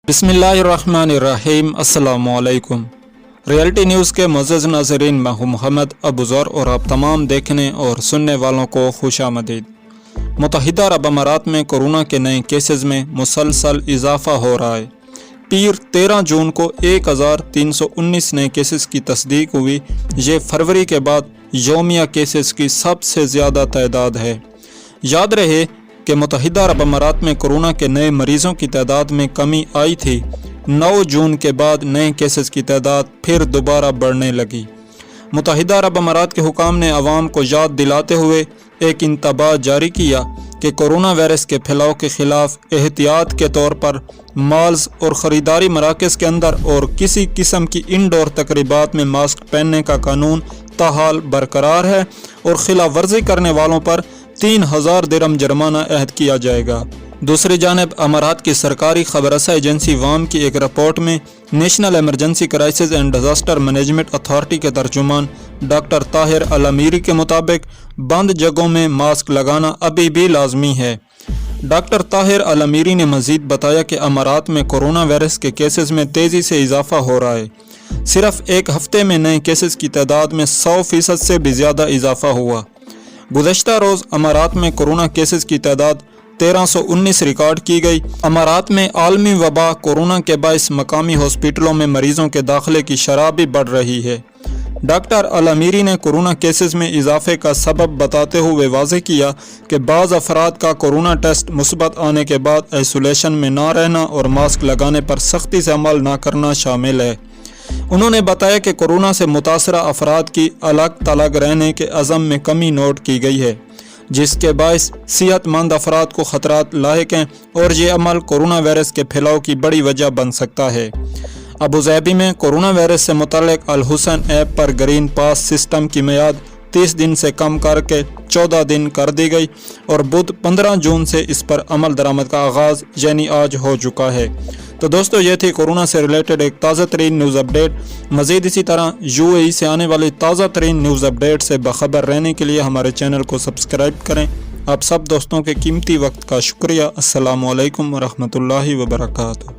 بسم اللہ الرحمن الرحیم۔ السلام علیکم۔ ریئلٹی نیوز کے معزز ناظرین، میں ہوں محمد ابو ذر اور آپ تمام دیکھنے اور سننے والوں کو خوش آمدید۔ متحدہ عرب امارات میں کورونا کے نئے کیسز میں مسلسل اضافہ ہو رہا ہے۔ پیر 13 جون کو 1319 نئے کیسز کی تصدیق ہوئی۔ یہ فروری کے بعد یومیہ کیسز کی سب سے زیادہ تعداد ہے۔ یاد رہے کہ متحدہ عرب امارات میں کورونا کے نئے مریضوں کی تعداد میں کمی آئی تھی۔ 9 جون کے بعد نئے کیسز کی تعداد پھر دوبارہ بڑھنے لگی۔ متحدہ عرب امارات کے حکام نے عوام کو یاد دلاتے ہوئے ایک انتباہ جاری کیا کہ کورونا وائرس کے پھیلاؤ کے خلاف احتیاط کے طور پر مالز اور خریداری مراکز کے اندر اور کسی قسم کی انڈور تقریبات میں ماسک پہننے کا قانون تاحال برقرار ہے اور خلاف ورزی کرنے والوں پر 3000 درہم جرمانہ عائد کیا جائے گا۔ دوسری جانب امارات کی سرکاری خبر رساں ایجنسی وام کی ایک رپورٹ میں national emergency crisis and disaster management authority کے ترجمان ڈاکٹر طاہر الامیری کے مطابق بند جگہوں میں ماسک لگانا ابھی بھی لازمی ہے۔ ڈاکٹر طاہر الامیری نے مزید بتایا کہ امارات میں کورونا وائرس کے کیسز میں تیزی سے اضافہ ہو رہا ہے۔ صرف ایک ہفتے میں نئے کیسز کی تعداد میں 100% سے بھی زیادہ اضافہ ہوا۔ گزشتہ روز امارات میں کورونا کیسز کی تعداد 1319 ریکارڈ کی گئی۔ امارات میں عالمی وبا کورونا کے باعث مقامی ہاسپٹلوں میں مریضوں کے داخلے کی شرح بھی بڑھ رہی ہے۔ ڈاکٹر الامیری نے کورونا کیسز میں اضافے کا سبب بتاتے ہوئے واضح کیا کہ بعض افراد کا کورونا ٹیسٹ مثبت آنے کے بعد آئسولیشن میں نہ رہنا اور ماسک لگانے پر سختی سے عمل نہ کرنا شامل ہے۔ انہوں نے بتایا کہ کورونا سے متاثرہ افراد کی الگ تھلگ رہنے کے عزم میں کمی نوٹ کی گئی ہے، جس کے باعث صحت مند افراد کو خطرات لاحق ہیں اور یہ عمل کورونا وائرس کے پھیلاؤ کی بڑی وجہ بن سکتا ہے۔ ابوظہبی میں کورونا وائرس سے متعلق الحسن ایپ پر گرین پاس سسٹم کی میعاد 30 دن سے کم کر کے 14 دن کر دی گئی اور بدھ 15 جون سے اس پر عمل درآمد کا آغاز یعنی آج ہو چکا ہے۔ تو دوستو، یہ تھی کورونا سے ریلیٹڈ ایک تازہ ترین نیوز اپڈیٹ۔ مزید اسی طرح UAE سے آنے والی تازہ ترین نیوز اپڈیٹ سے باخبر رہنے کے لیے ہمارے چینل کو سبسکرائب کریں۔ آپ سب دوستوں کے قیمتی وقت کا شکریہ۔ السلام علیکم ورحمۃ اللہ وبرکاتہ۔